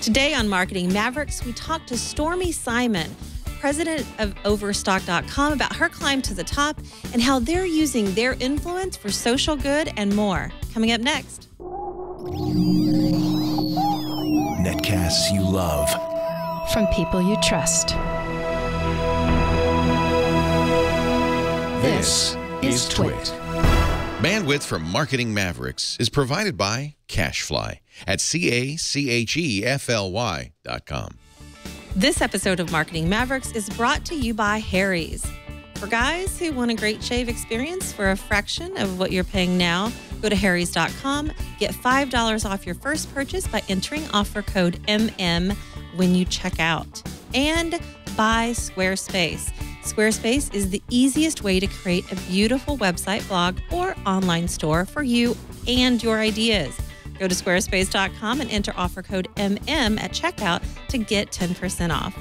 Today on Marketing Mavericks, we talk to Stormy Simon, president of Overstock.com, about her climb to the top and how they're using their influence for social good and more. Coming up next. Netcasts you love. From people you trust. This is Twit. Bandwidth for Marketing Mavericks is provided by CashFly at CACHEFLY.com. This episode of Marketing Mavericks is brought to you by Harry's. For guys who want a great shave experience for a fraction of what you're paying now, go to harrys.com, get $5 off your first purchase by entering offer code MM when you check out. And by Squarespace. Squarespace is the easiest way to create a beautiful website, blog, or online store for you and your ideas. Go to squarespace.com and enter offer code MM at checkout to get 10% off.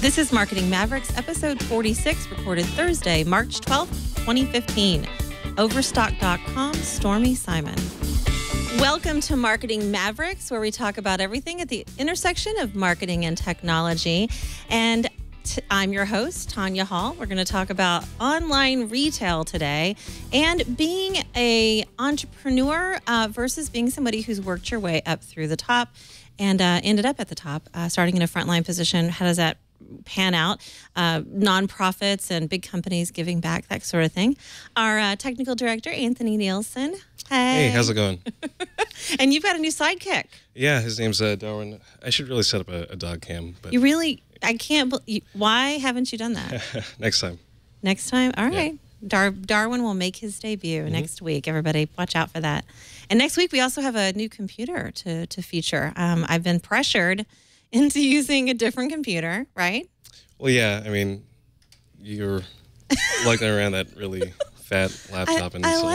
This is Marketing Mavericks, episode 46, recorded Thursday, March 12th, 2015. Overstock.com, Stormy Simon. Welcome to Marketing Mavericks, where we talk about everything at the intersection of marketing and technology. And I'm your host, Tonya Hall. We're going to talk about online retail today and being an entrepreneur versus being somebody who's worked your way up through the top and ended up at the top, starting in a frontline position. How does that pan out? Nonprofits and big companies giving back, that sort of thing. Our technical director, Anthony Nielsen. Hey, how's it going? And you've got a new sidekick. Yeah, his name's Darwin. I should really set up a dog cam. But You really, I can't, why haven't you done that? Next time. Next time? All right. Yeah. Darwin will make his debut next week. Everybody watch out for that. And next week, we also have a new computer to feature. I've been pressured into using a different computer, right? Well, yeah, I mean, you're lugging around that really fat laptop and it's old.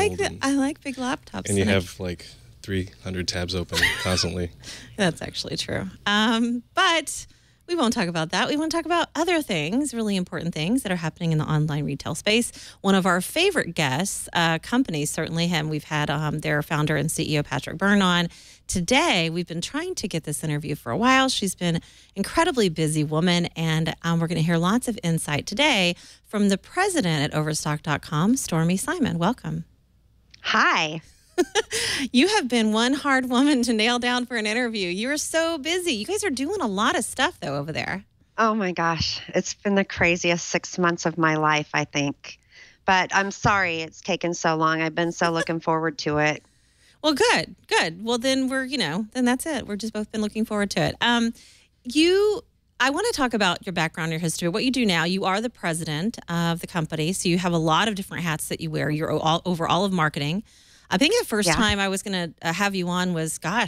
I like big laptops. And you have like 300 tabs open constantly. That's actually true. But we won't talk about that. We want to talk about other things, really important things that are happening in the online retail space. One of our favorite guests, companies, certainly him. We've had their founder and CEO, Patrick Byrne, on. Today, we've been trying to get this interview for a while. She's been an incredibly busy woman, and we're going to hear lots of insight today from the president at Overstock.com, Stormy Simon. Welcome. Hi. You have been one hard woman to nail down for an interview. You're so busy. You guys are doing a lot of stuff, though, over there. Oh, my gosh. It's been the craziest 6 months of my life, I think. But I'm sorry it's taken so long. I've been so looking forward to it. Well, good. Well, then then that's it. We're just both been looking forward to it. I want to talk about your background, your history, what you do now. You are the president of the company, so you have a lot of different hats that you wear. You're over all of marketing. I think the first time I was going to have you on was, I'm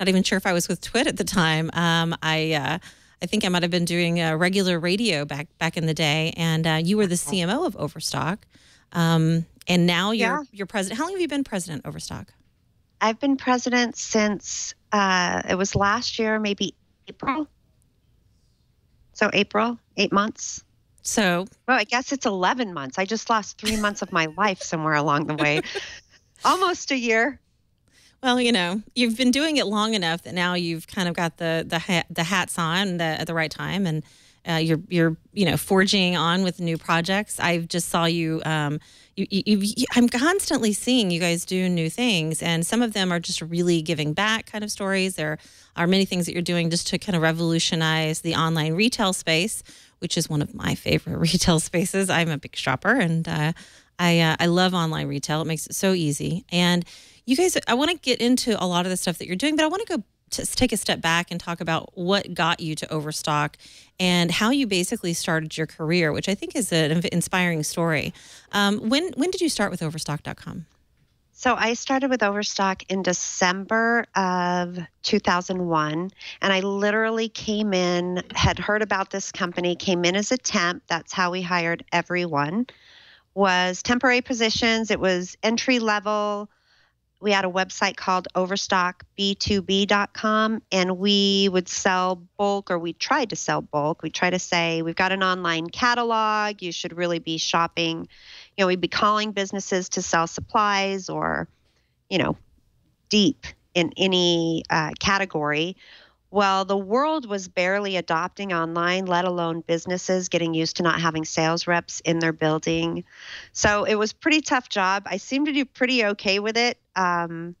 not even sure if I was with Twit at the time. I think I might have been doing regular radio back in the day, and you were the CMO of Overstock. And now you're president. How long have you been president of Overstock? I've been president since it was last year, maybe April. So April, 8 months. So, well, I guess it's 11 months. I just lost 3 months of my life somewhere along the way. Almost a year. Well, you've been doing it long enough that now you've kind of got the hats on at the right time, and you're forging on with new projects. I just saw you. I'm constantly seeing you guys do new things, and some of them are just really giving back kind of stories. There are many things that you're doing just to kind of revolutionize the online retail space, which is one of my favorite retail spaces. I'm a big shopper, and I love online retail. It makes it so easy. And you guys, I want to get into a lot of the stuff that you're doing, but I want to go take a step back and talk about what got you to Overstock and how you basically started your career, which I think is an inspiring story. When did you start with Overstock.com? So I started with Overstock in December of 2001, and I literally came in, had heard about this company, came in as a temp. That's how we hired everyone. Was temporary positions. It was entry level. we had a website called overstockb2b.com, and we would sell bulk, or we tried to sell bulk. We try to say, we've got an online catalog. You should really be shopping. We'd be calling businesses to sell supplies or, deep in any category. Well, the world was barely adopting online, let alone businesses getting used to not having sales reps in their building. So it was a pretty tough job. I seemed to do pretty okay with it. And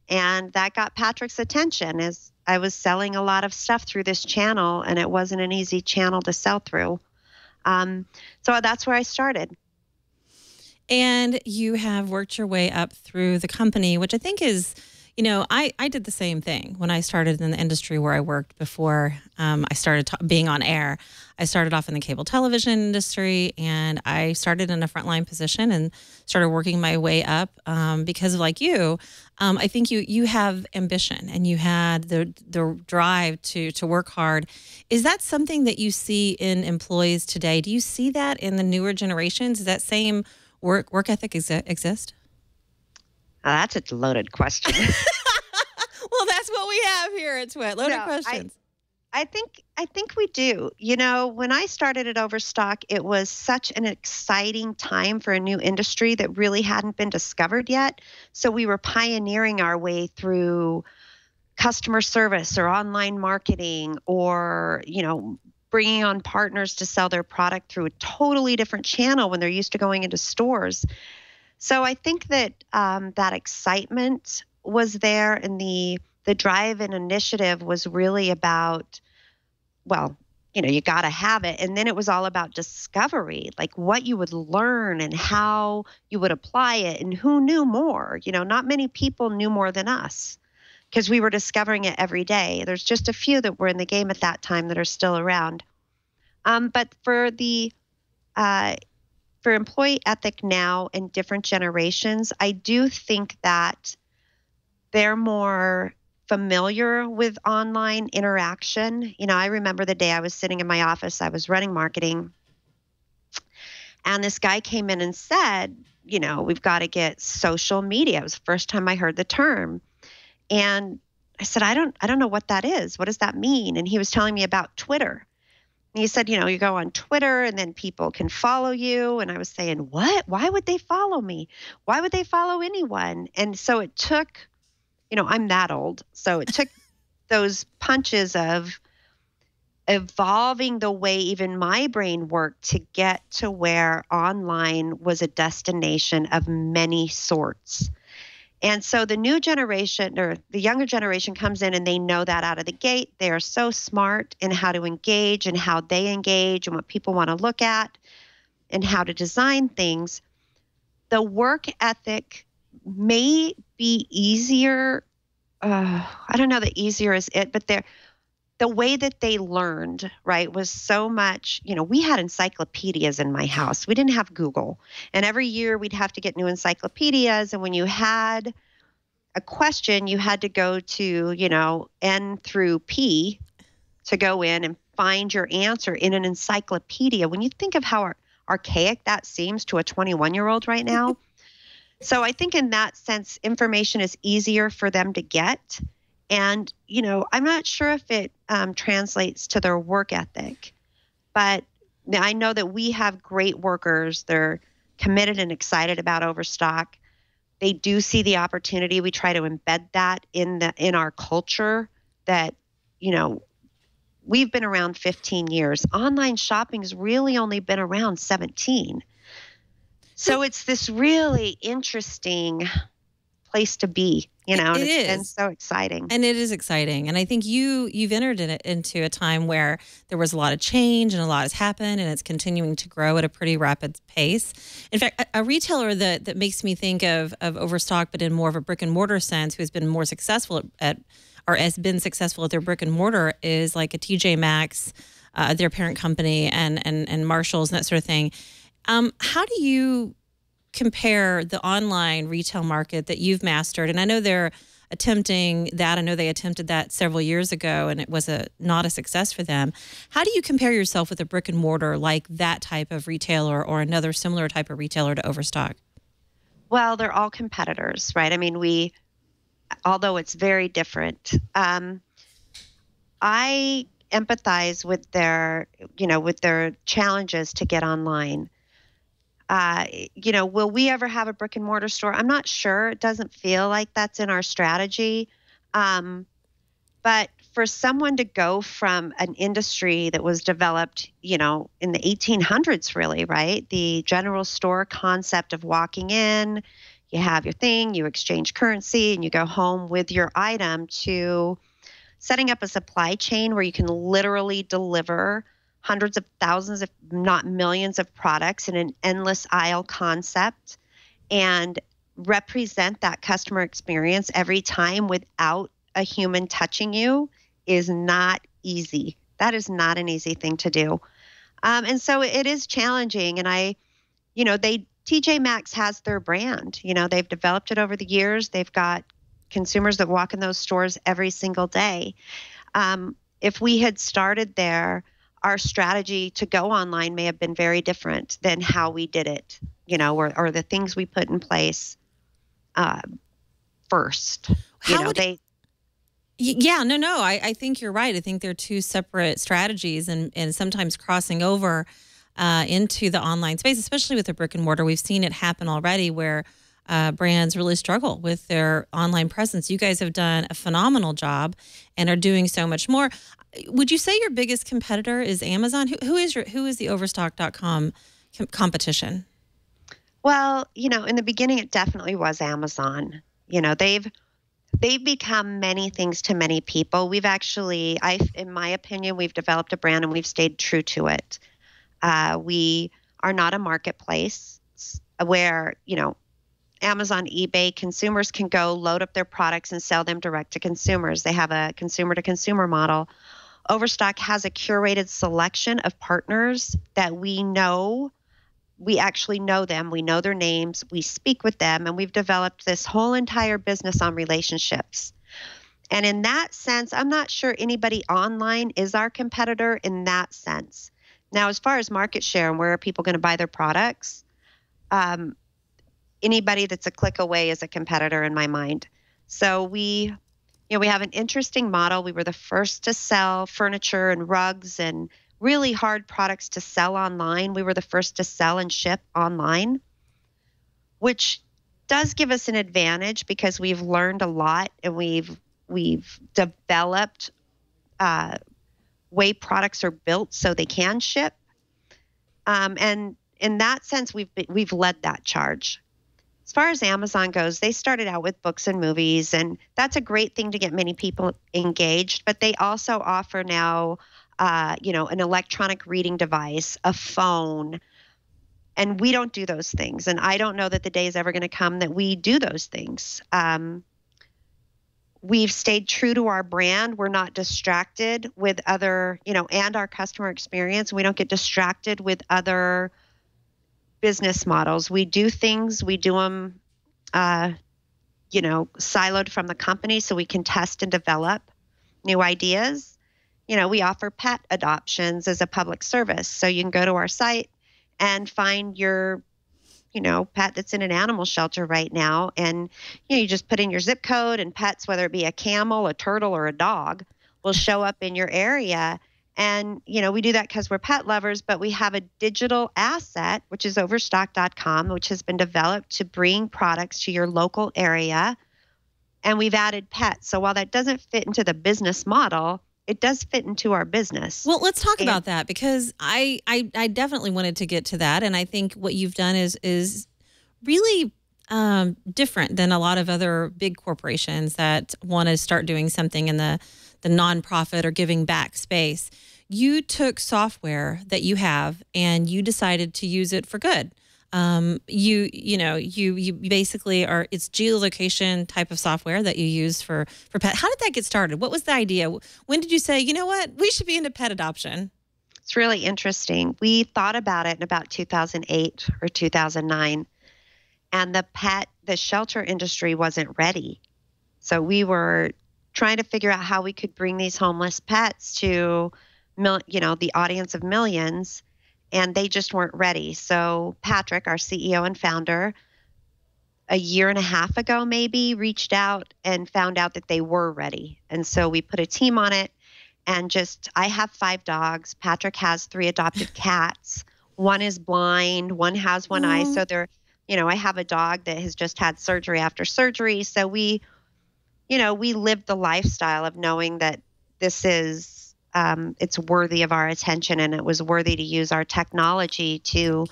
that got Patrick's attention as I was selling a lot of stuff through this channel, and it wasn't an easy channel to sell through. So that's where I started. And you have worked your way up through the company, which I think is, I did the same thing when I started in the industry where I worked before I started being on air. I started off in the cable television industry, and I started in a frontline position and started working my way up because, like you, I think you have ambition and you had the drive to work hard. Is that something that you see in employees today? Do you see that in the newer generations? Does that same work ethic exist? That's a loaded question. Well, that's what we have here at Twit. Loaded questions. I think we do. When I started at Overstock, it was such an exciting time for a new industry that really hadn't been discovered yet. So we were pioneering our way through customer service or online marketing, or, bringing on partners to sell their product through a totally different channel when they're used to going into stores. So I think that that excitement was there, and the drive and initiative was really about, you got to have it. And then it was all about discovery, like what you would learn and how you would apply it, and who knew more. Not many people knew more than us because we were discovering it every day. There's just a few that were in the game at that time that are still around. But for employee ethic now in different generations, I do think that they're more familiar with online interaction. I remember the day I was sitting in my office, I was running marketing, and this guy came in and said, we've got to get social media. It was the first time I heard the term. And I said, I don't know what that is. What does that mean? And he was telling me about Twitter. And he said, you go on Twitter and then people can follow you. And I was saying, what? Why would they follow me? Why would they follow anyone? And so it took, I'm that old. So it took those punches of evolving the way even my brain worked to get to where online was a destination of many sorts. And so the new generation, or the younger generation, comes in and they know that out of the gate. They are so smart in how to engage and how they engage and what people want to look at and how to design things. The work ethic may be easier. I don't know that easier is it, but the way that they learned, right, was so much, we had encyclopedias in my house. We didn't have Google. And every year we'd have to get new encyclopedias. And when you had a question, you had to go to, N through P to go in and find your answer in an encyclopedia. When you think of how archaic that seems to a 21-year-old right now. So I think in that sense, information is easier for them to get. And, I'm not sure if it translates to their work ethic, but I know that we have great workers. They're committed and excited about Overstock. They do see the opportunity. We try to embed that in our culture that, we've been around 15 years. Online shopping's really only been around 17. So it's this really interesting place to be. And it's been so exciting. And it is exciting. And I think you've entered into a time where there was a lot of change and a lot has happened, and it's continuing to grow at a pretty rapid pace. In fact, a retailer that makes me think of Overstock, but in more of a brick and mortar sense, who has been more successful or has been successful at their brick and mortar, is like a TJ Maxx, their parent company, and Marshalls and that sort of thing. How do you compare the online retail market that you've mastered? And I know they're attempting that. I know they attempted that several years ago, and it was not a success for them. How do you compare yourself with a brick and mortar like that type of retailer or another similar type of retailer to Overstock? Well, they're all competitors, right? I mean, we although it's very different. I empathize with their challenges to get online. Will we ever have a brick and mortar store? I'm not sure. It doesn't feel like that's in our strategy. But for someone to go from an industry that was developed, in the 1800s, really, right? The general store concept of walking in, you have your thing, you exchange currency, and you go home with your item, to setting up a supply chain where you can literally deliver hundreds of thousands, if not millions, of products in an endless aisle concept and represent that customer experience every time without a human touching you is not easy. That is not an easy thing to do. And so it is challenging. And TJ Maxx has their brand. They've developed it over the years. They've got consumers that walk in those stores every single day. If we had started there, our strategy to go online may have been very different than how we did it, or the things we put in place first. I think you're right. I think they're two separate strategies and sometimes crossing over into the online space, especially with the brick and mortar. We've seen it happen already where brands really struggle with their online presence. You guys have done a phenomenal job and are doing so much more. Would you say your biggest competitor is Amazon? Who is the Overstock.com competition? Well, in the beginning, it definitely was Amazon. They've become many things to many people. We've actually, in my opinion, we've developed a brand and we've stayed true to it. We are not a marketplace where, Amazon, eBay, consumers can go load up their products and sell them direct to consumers. They have a consumer to consumer model. Overstock has a curated selection of partners that we know. We actually know them. We know their names. We speak with them, and we've developed this whole entire business on relationships. And in that sense, I'm not sure anybody online is our competitor in that sense. Now, as far as market share and where are people going to buy their products, anybody that's a click away is a competitor in my mind. So we have an interesting model. We were the first to sell furniture and rugs and really hard products to sell online. We were the first to sell and ship online, which does give us an advantage because we've learned a lot and we've developed way products are built so they can ship. And in that sense, we've led that charge. As far as Amazon goes, they started out with books and movies, and that's a great thing to get many people engaged. But they also offer now, an electronic reading device, a phone, and we don't do those things. And I don't know that the day is ever going to come that we do those things. We've stayed true to our brand. We're not distracted with other, and our customer experience. We don't get distracted with other business models. We do things, we do them, siloed from the company so we can test and develop new ideas. We offer pet adoptions as a public service. So you can go to our site and find your, pet that's in an animal shelter right now. And, you just put in your zip code and pets, whether it be a camel, a turtle, or a dog, will show up in your area. And, we do that because we're pet lovers, but we have a digital asset, which is Overstock.com, which has been developed to bring products to your local area. And we've added pets. So while that doesn't fit into the business model, it does fit into our business. Well, let's talk about that because I definitely wanted to get to that. And I think what you've done is really different than a lot of other big corporations that want to start doing something in the nonprofit or giving back space. You took software that you have and you decided to use it for good. You basically it's geolocation type of software that you use for pet. How did that get started? What was the idea? When did you say, you know what, we should be into pet adoption? It's really interesting. We thought about it in about 2008 or 2009, and the shelter industry wasn't ready. So we were trying to figure out how we could bring these homeless pets to, the audience of millions. And they just weren't ready. So Patrick, our CEO and founder, a year and a half ago, maybe, reached out and found out that they were ready. And so we put a team on it, and I have 5 dogs. Patrick has 3 adopted cats. One is blind, one has one eye. So I have a dog that has just had surgery after surgery. So we live the lifestyle of knowing that this is, it's worthy of our attention, and it was worthy to use our technology to,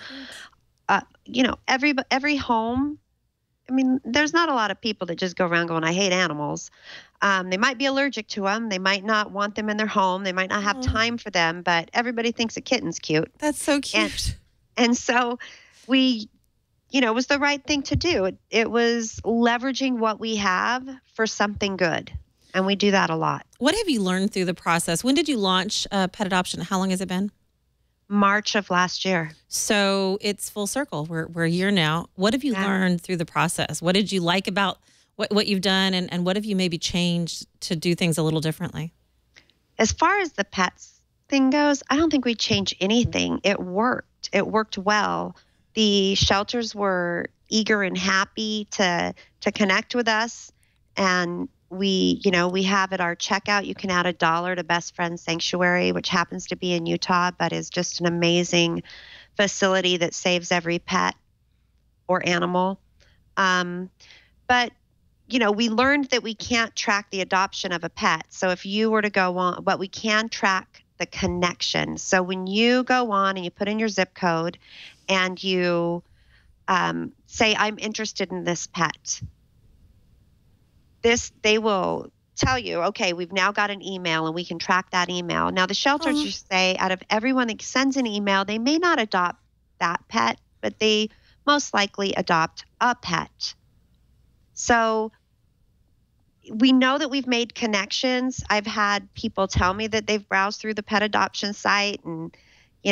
every home. I mean, there's not a lot of people that just go around going, I hate animals. They might be allergic to them. They might not want them in their home. They might not have time for them, but everybody thinks a kitten's cute. That's so cute. And so it was the right thing to do. It was leveraging what we have for something good. And we do that a lot. What have you learned through the process? When did you launch pet adoption? How long has it been? March of last year. So it's full circle. We're a year now. What have you learned through the process? What did you like about what you've done, and what have you maybe changed to do things a little differently? As far as the pets thing goes, I don't think we changed anything. It worked. It worked well. The shelters were eager and happy to connect with us, and we have at our checkout, you can add $1 to Best Friends Sanctuary, which happens to be in Utah, but is just an amazing facility that saves every pet or animal. But we learned that we can't track the adoption of a pet. So if you were to go on, but we can track the connection. So when you go on and you put in your zip code and you say, I'm interested in this pet, they will tell you, okay, we've now got an email and we can track that email. Now, the shelters just say out of everyone that sends an email, they may not adopt that pet, but they most likely adopt a pet. So we know that we've made connections. I've had people tell me that they've browsed through the pet adoption site and,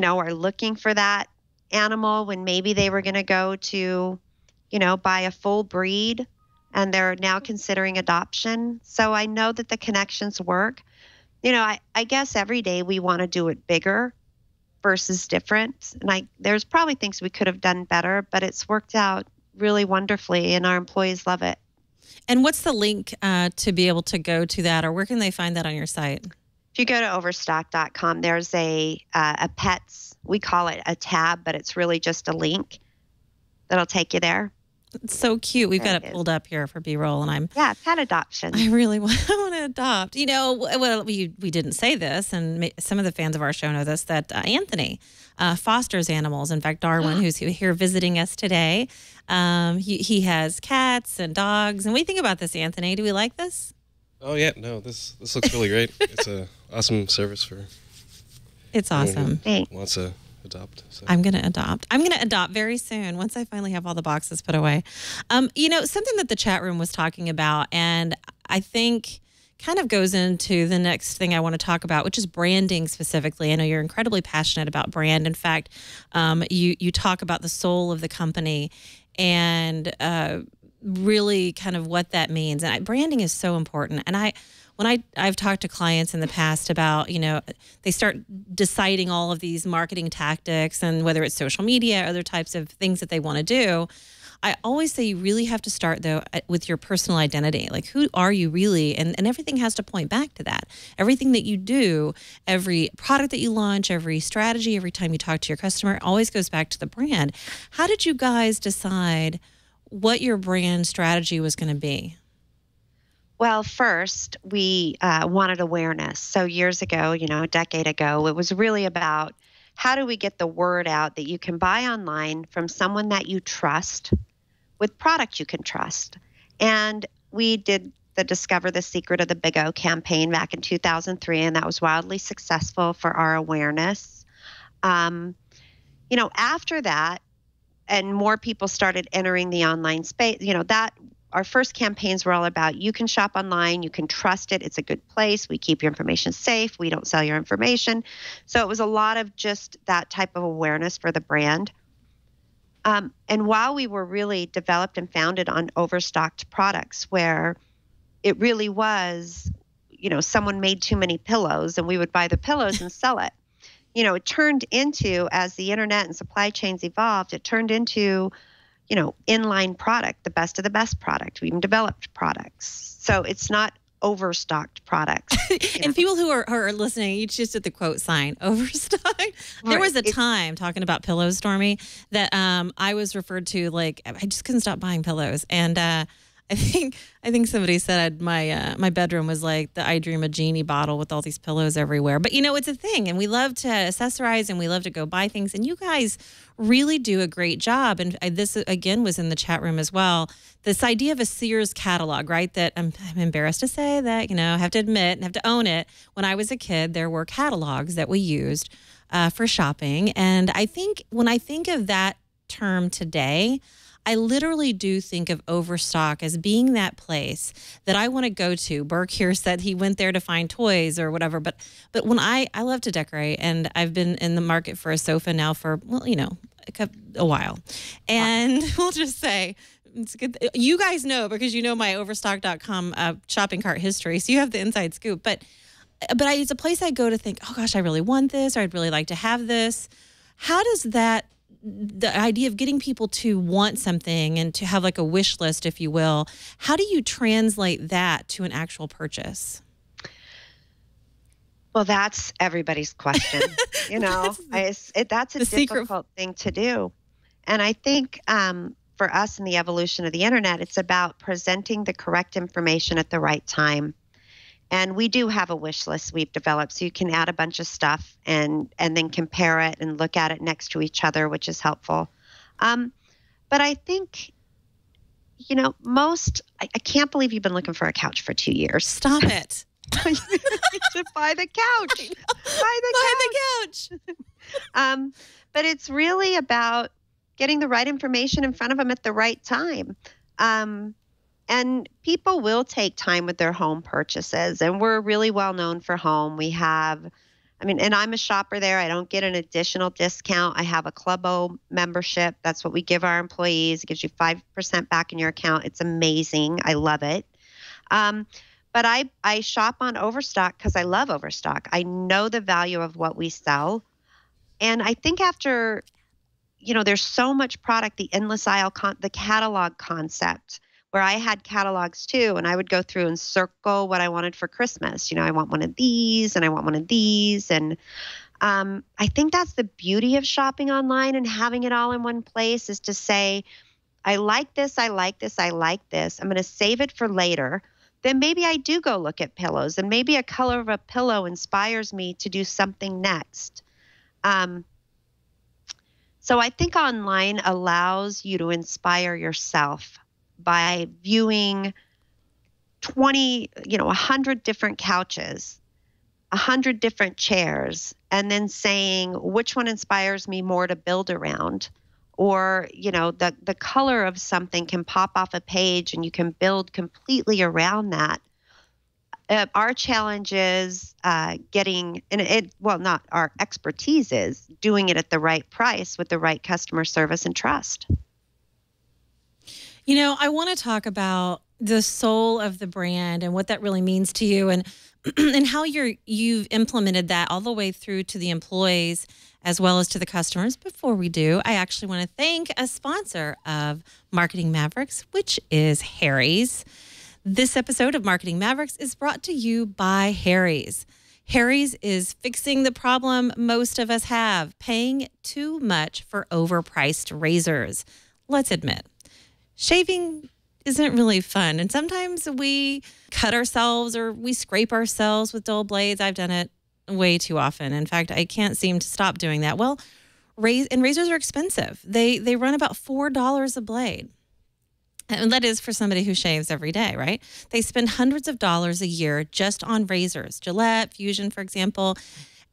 are looking for that animal when maybe they were going to go to, buy a full breed, and they're now considering adoption. So I know that the connections work. I guess every day we want to do it bigger versus different. And there's probably things we could have done better, but it's worked out really wonderfully, and our employees love it. And what's the link to be able to go to that, or where can they find that on your site? If you go to overstock.com, there's a pets, we call it a tab, but it's really just a link that'll take you there. It's so cute. We've got it pulled up here for B-roll, and pet adoption. I really want to adopt. Well, we didn't say this, and some of the fans of our show know this, that Anthony fosters animals. In fact, Darwin, who's here visiting us today, he has cats and dogs. And what do you think about this, Anthony? Do we like this? Oh yeah, no, this looks really great. It's an awesome service for. It's awesome. Who wants to adopt. So. I'm going to adopt. I'm going to adopt very soon once I finally have all the boxes put away. Something that the chat room was talking about, and I think kind of goes into the next thing I want to talk about, which is branding specifically. I know you're incredibly passionate about brand. In fact, you talk about the soul of the company and really kind of what that means. And branding is so important. And when I've talked to clients in the past about, they start deciding all of these marketing tactics and whether it's social media, other types of things that they want to do, I always say you really have to start, though, with your personal identity. Like, who are you really? And everything has to point back to that. Everything that you do, every product that you launch, every strategy, every time you talk to your customer, always goes back to the brand. How did you guys decide what your brand strategy was going to be? Well, first, we wanted awareness. So years ago, a decade ago, it was really about how do we get the word out that you can buy online from someone that you trust with product you can trust. And we did the Discover the Secret of the Big O campaign back in 2003, and that was wildly successful for our awareness. After that, and more people started entering the online space, that our first campaigns were all about, you can shop online, you can trust it, it's a good place, we keep your information safe, we don't sell your information. So it was a lot of just that type of awareness for the brand. And while we were really developed and founded on overstocked products, where it really was, someone made too many pillows and we would buy the pillows and sell it. It turned into, as the internet and supply chains evolved, it turned into, inline product, the best of the best product. We even developed products. So it's not overstocked products. And people who are listening, you just did the quote sign, Overstock. There was a time, talking about pillows, Stormy, that I was referred to like, I just couldn't stop buying pillows. And I think somebody said my bedroom was like the I Dream a Genie bottle with all these pillows everywhere. But it's a thing, and we love to accessorize and we love to go buy things. And you guys really do a great job. And this again was in the chat room as well. This idea of a Sears catalog, right? That I'm embarrassed to say that I have to admit and have to own it. When I was a kid, there were catalogs that we used for shopping, and I think when I think of that term today, I literally do think of Overstock as being that place that I want to go to. Burke here said he went there to find toys or whatever. But when I love to decorate, and I've been in the market for a sofa now for, a while. And we'll just say, it's good. You guys know, because you know my Overstock.com shopping cart history, so you have the inside scoop. But it's a place I go to think, oh gosh, I really want this, or I'd really like to have this. How does the idea of getting people to want something and to have like a wish list, if you will, how do you translate that to an actual purchase? Well, that's everybody's question. That's a difficult thing to do. And I think for us in the evolution of the internet, it's about presenting the correct information at the right time. And we do have a wish list we've developed, so you can add a bunch of stuff and then compare it and look at it next to each other, which is helpful. But I think, I can't believe you've been looking for a couch for 2 years. Stop it. You should buy the couch. Buy the couch. But it's really about getting the right information in front of them at the right time. And people will take time with their home purchases, and we're really well known for home. We have, and I'm a shopper there. I don't get an additional discount. I have a Club O membership. That's what we give our employees. It gives you 5% back in your account. It's amazing. I love it. But I shop on Overstock because I love Overstock. I know the value of what we sell. And I think after, there's so much product, the endless aisle, the catalog concept, where I had catalogs too, and I would go through and circle what I wanted for Christmas. I want one of these, and I want one of these. And I think that's the beauty of shopping online and having it all in one place, is to say, I like this, I like this, I like this. I'm going to save it for later. Then maybe I do go look at pillows, and maybe a color of a pillow inspires me to do something next. So I think online allows you to inspire yourself by viewing 100 different couches, 100 different chairs, and then saying which one inspires me more to build around. Or, the color of something can pop off a page and you can build completely around that. Our challenge is not our expertise, is doing it at the right price with the right customer service and trust. I want to talk about the soul of the brand and what that really means to you, and and how you've implemented that all the way through to the employees as well as to the customers. Before we do, I actually want to thank a sponsor of Marketing Mavericks, which is Harry's. This episode of Marketing Mavericks is brought to you by Harry's. Harry's is fixing the problem most of us have, paying too much for overpriced razors. Let's admit, shaving isn't really fun. And sometimes we cut ourselves or we scrape ourselves with dull blades. I've done it way too often. In fact, I can't seem to stop doing that. Well, razors are expensive. They run about $4 a blade. And that is for somebody who shaves every day, right? They spend hundreds of dollars a year just on razors, Gillette, Fusion, for example.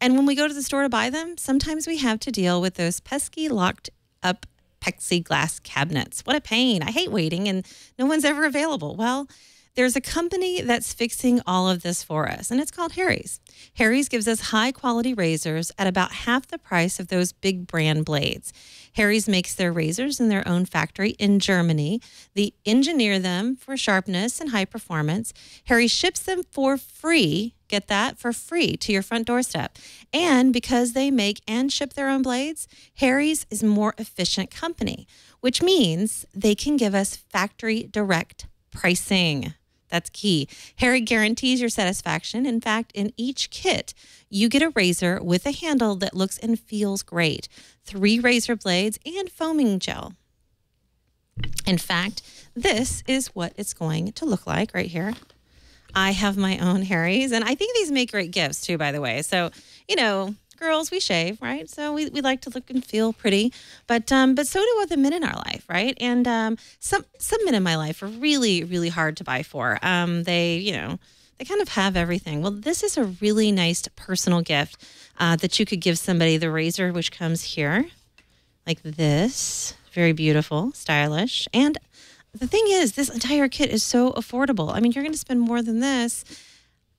And when we go to the store to buy them, sometimes we have to deal with those pesky locked up plexiglass cabinets. What a pain. I hate waiting and no one's ever available. Well, there's a company that's fixing all of this for us, and it's called Harry's. Harry's gives us high-quality razors at about half the price of those big brand blades. Harry's makes their razors in their own factory in Germany. They engineer them for sharpness and high performance. Harry ships them for free. Get that? For free to your front doorstep. And because they make and ship their own blades, Harry's is a more efficient company. which means they can give us factory direct pricing. That's key. Harry guarantees your satisfaction. In fact, in each kit, you get a razor with a handle that looks and feels great, 3 razor blades, and foaming gel. In fact, this is what it's going to look like right here. I have my own Harry's, and I think these make great gifts too, by the way. So, girls, we shave, right? So we like to look and feel pretty, but so do other men in our life, right? And some men in my life are really, really hard to buy for. They kind of have everything. Well, this is a really nice personal gift that you could give somebody. The razor, which comes here, like this, very beautiful, stylish. And the thing is, this entire kit is so affordable. I mean, you're going to spend more than this,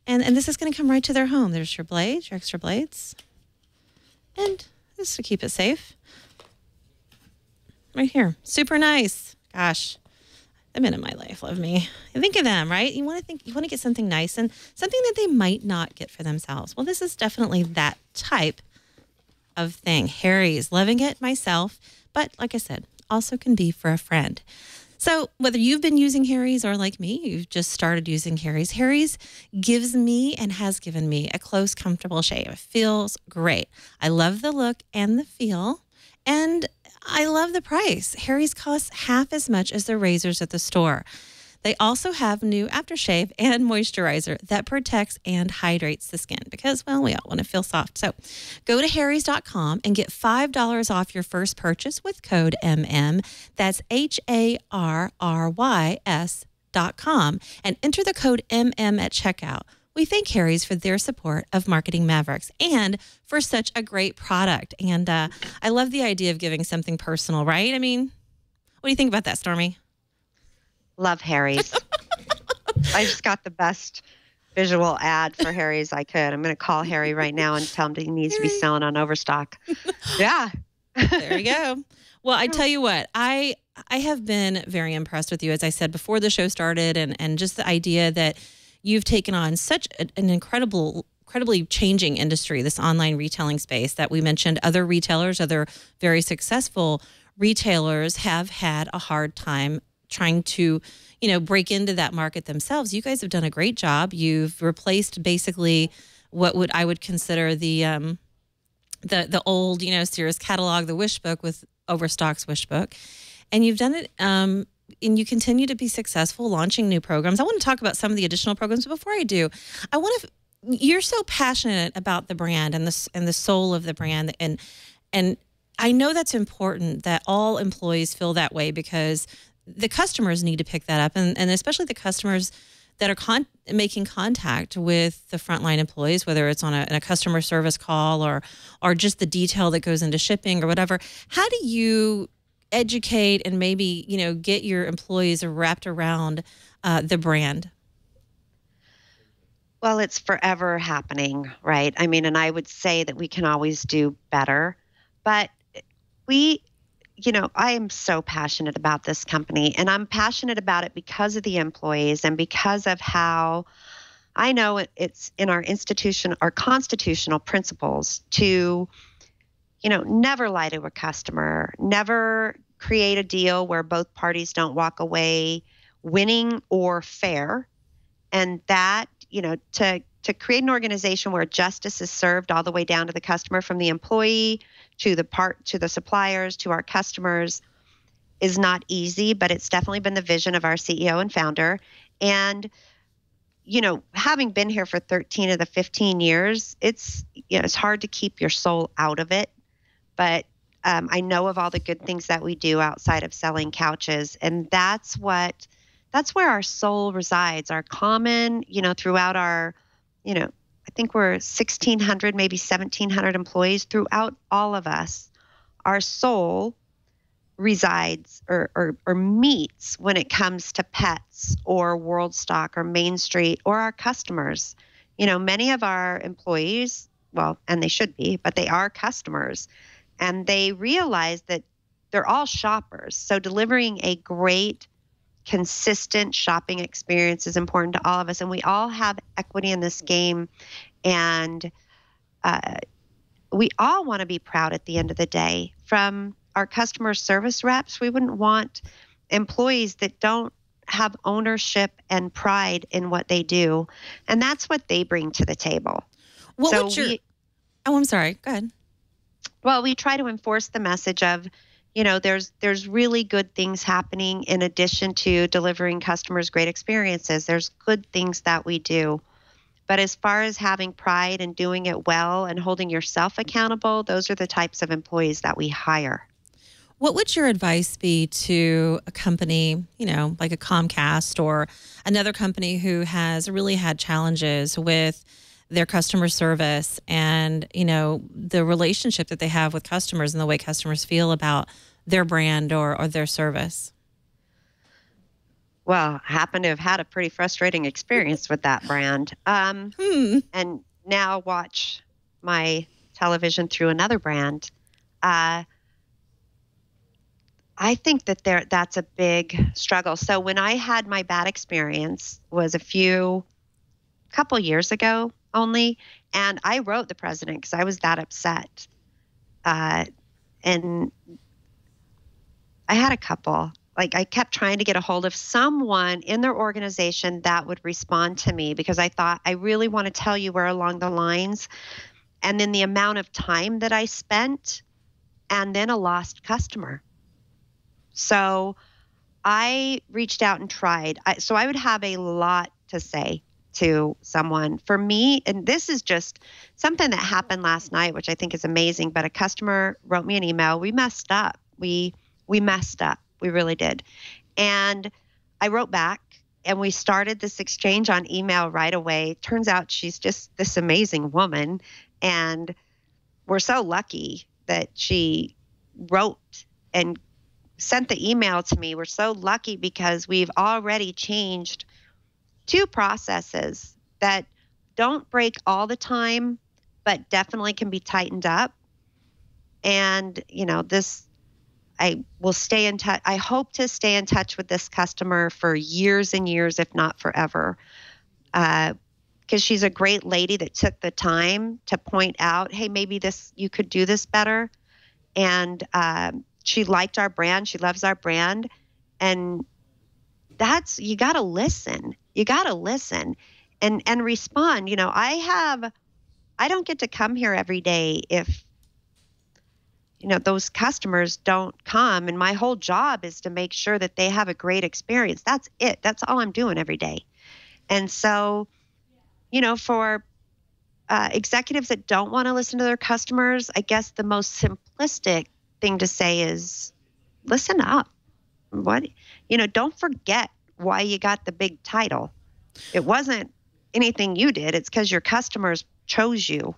and this is going to come right to their home. There's your blades, your extra blades. And just to keep it safe, right here. Super nice. Gosh, the men in my life love me. I think of them, right? You want to get something nice and something that they might not get for themselves. Well, this is definitely that type of thing. Harry's, loving it myself, but like I said, also can be for a friend. So whether you've been using Harry's or like me, you've just started using Harry's, Harry's gives me and has given me a close, comfortable shave. It feels great. I love the look and the feel, and I love the price. Harry's costs half as much as the razors at the store. They also have new aftershave and moisturizer that protects and hydrates the skin because, well, we all want to feel soft. So go to harrys.com and get $5 off your first purchase with code MM. That's HARRYS.com and enter the code MM at checkout. We thank Harry's for their support of Marketing Mavericks and for such a great product. And I love the idea of giving something personal, right? I mean, what do you think about that, Stormy? Love Harry's. I just got the best visual ad for Harry's I could. I'm going to call Harry right now and tell him that he needs to be selling on Overstock. Yeah. There you go. Well, I tell you what, I have been very impressed with you, as I said before the show started, and just the idea that you've taken on such an incredibly changing industry, this online retailing space that we mentioned. Other retailers, other very successful retailers have had a hard time trying to, break into that market themselves. You guys have done a great job. You've replaced basically what I would consider the old, Sears catalog, the Wish book with Overstock's Wish book. And you've done it, and you continue to be successful launching new programs. I want to talk about some of the additional programs, but before I do, you're so passionate about the brand and the soul of the brand, and I know that's important that all employees feel that way because the customers need to pick that up, and especially the customers that are making contact with the frontline employees, whether it's on a customer service call or just the detail that goes into shipping or whatever. How do you educate and maybe, get your employees wrapped around the brand? Well, it's forever happening, right? I mean, and I would say that we can always do better, but I am so passionate about this company, and I'm passionate about it because of the employees and because of how I know it's in our constitutional principles to, never lie to a customer, never create a deal where both parties don't walk away winning or fair. And that, to create an organization where justice is served all the way down to the customer, from the employee to the suppliers to our customers, is not easy, but it's definitely been the vision of our CEO and founder. And, having been here for 13 of the 15 years, it's hard to keep your soul out of it. But I know of all the good things that we do outside of selling couches, and that's where our soul resides. Our common, throughout our, I think we're 1,600, maybe 1,700 employees. Throughout all of us, our soul resides or meets when it comes to pets or Worldstock or Main Street or our customers. Many of our employees, well, and they should be, but they are customers, and they realize that they're all shoppers. So delivering a great, consistent shopping experience is important to all of us, and we all have equity in this game, and we all want to be proud at the end of the day, from our customer service reps, we wouldn't want employees that don't have ownership and pride in what they do. And that's what they bring to the table. I'm sorry. Go ahead. Well, we try to enforce the message of, there's really good things happening in addition to delivering customers great experiences. There's good things that we do. But as far as having pride and doing it well and holding yourself accountable, those are the types of employees that we hire. What would your advice be to a company, like a Comcast or another company who has really had challenges with their customer service and, the relationship that they have with customers and the way customers feel about their brand or their service? Well, I happen to have had a pretty frustrating experience with that brand. And now watch my television through another brand. I think that's a big struggle. So when I had my bad experience was couple years ago only, and I wrote the president because I was that upset. And I had a couple. Like, I kept trying to get a hold of someone in their organization that would respond to me because I thought, I really want to tell you where along the lines. And then the amount of time that I spent and then a lost customer. So I reached out and tried. So I would have a lot to say to someone. For me, and this is just something that happened last night, which I think is amazing, but a customer wrote me an email. We messed up. We messed up. We really did. And I wrote back and we started this exchange on email right away. Turns out she's just this amazing woman. And we're so lucky that she wrote and sent the email to me. We're so lucky because we've already changed 2 processes that don't break all the time, but definitely can be tightened up. And, I will stay in touch. I hope to stay in touch with this customer for years and years, if not forever, because she's a great lady that took the time to point out, hey, maybe you could do this better. And she liked our brand. She loves our brand. And you got to listen. You got to listen and respond. I don't get to come here every day if those customers don't come. And my whole job is to make sure that they have a great experience. That's it. That's all I'm doing every day. And so, for executives that don't want to listen to their customers, I guess the most simplistic thing to say is listen up. Don't forget why you got the big title. It wasn't anything you did. It's because your customers chose you.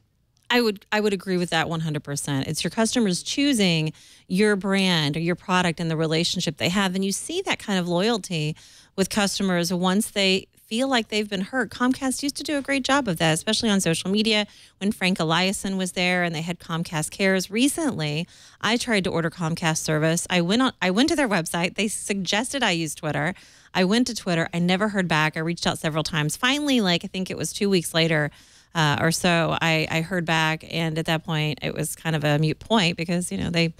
I would agree with that 100%. It's your customers choosing your brand or your product and the relationship they have. And you see that kind of loyalty with customers once they feel like they've been hurt. Comcast used to do a great job of that, especially on social media when Frank Eliason was there and they had Comcast Cares. Recently, I tried to order Comcast service. I went to their website. They suggested I use Twitter. I went to Twitter. I never heard back. I reached out several times. Finally, I think it was 2 weeks later, or so, I heard back, and at that point it was kind of a moot point because they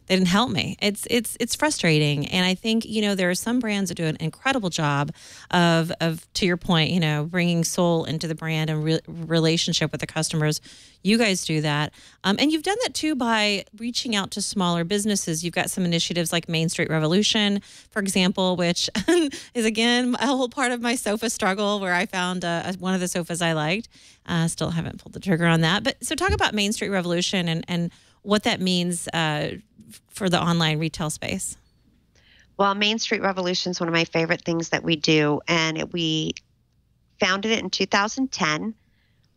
didn't help me. It's frustrating, and I think there are some brands that do an incredible job of to your point, bringing soul into the brand and relationship with the customers. You guys do that, and you've done that too by reaching out to smaller businesses. You've got some initiatives like Main Street Revolution, for example, which is again a whole part of my sofa struggle, where I found one of the sofas I liked. Still haven't pulled the trigger on that, but so talk about Main Street Revolution and what that means for the online retail space. Well, Main Street Revolution is one of my favorite things that we do, and we founded it in 2010.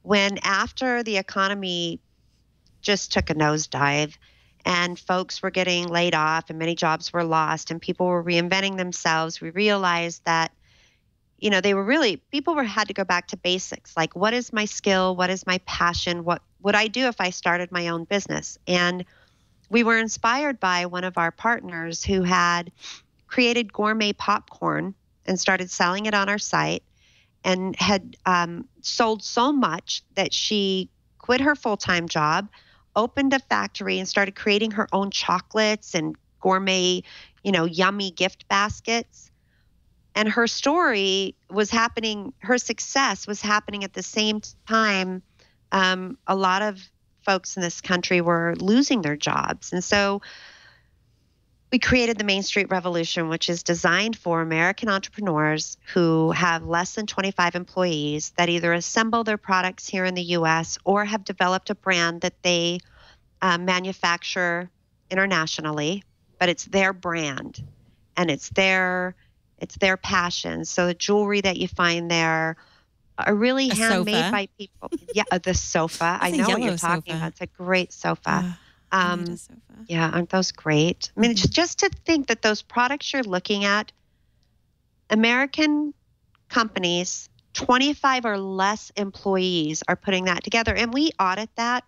When after the economy just took a nosedive and folks were getting laid off and many jobs were lost and people were reinventing themselves, we realized that, people had to go back to basics. Like, what is my skill? What is my passion? What would I do if I started my own business? And we were inspired by one of our partners who had created gourmet popcorn and started selling it on our site, and had sold so much that she quit her full-time job, opened a factory and started creating her own chocolates and gourmet, yummy gift baskets. And her story was happening, her success was happening at the same time. A lot of folks in this country were losing their jobs. And so we created the Main Street Revolution, which is designed for American entrepreneurs who have less than 25 employees that either assemble their products here in the U.S. or have developed a brand that they manufacture internationally, but it's their brand and it's their passion. So the jewelry that you find there are really handmade by people. Yeah, the sofa. I know what you're talking about. It's a great sofa. I need a sofa. Yeah, aren't those great? I mean, just to think that those products you're looking at, American companies, 25 or less employees are putting that together. And we audit that,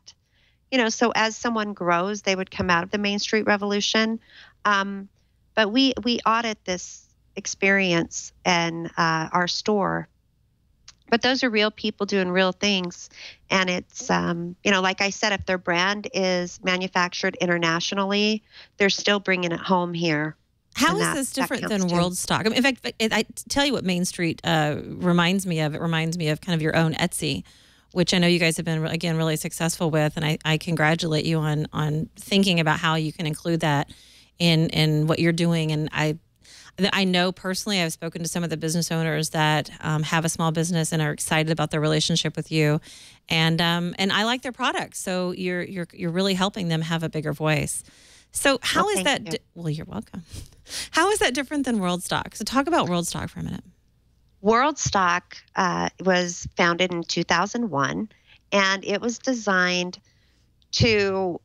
so as someone grows, they would come out of the Main Street Revolution. But we audit this experience and our store. But those are real people doing real things. And it's, like I said, if their brand is manufactured internationally, they're still bringing it home here. How is this different than Worldstock? I mean, in fact, I tell you what Main Street reminds me of. It reminds me of kind of your own Etsy, which I know you guys have been, again, really successful with. And I congratulate you on thinking about how you can include that in what you're doing. And I know personally, I've spoken to some of the business owners that have a small business and are excited about their relationship with you, and I like their products. So you're really helping them have a bigger voice. So how is that? Well, you're welcome. How is that different than Worldstock? So talk about Worldstock for a minute. Worldstock was founded in 2001, and it was designed to.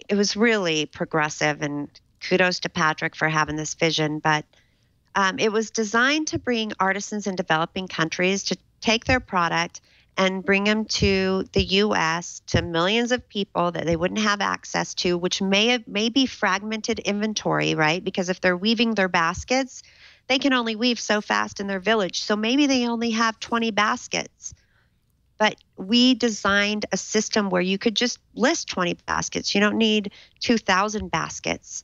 It was really progressive, and kudos to Patrick for having this vision, but. It was designed to bring artisans in developing countries to take their product and bring them to the U.S. to millions of people that they wouldn't have access to, which may be fragmented inventory, right? Because if they're weaving their baskets, they can only weave so fast in their village. So maybe they only have 20 baskets. But we designed a system where you could just list 20 baskets. You don't need 2,000 baskets.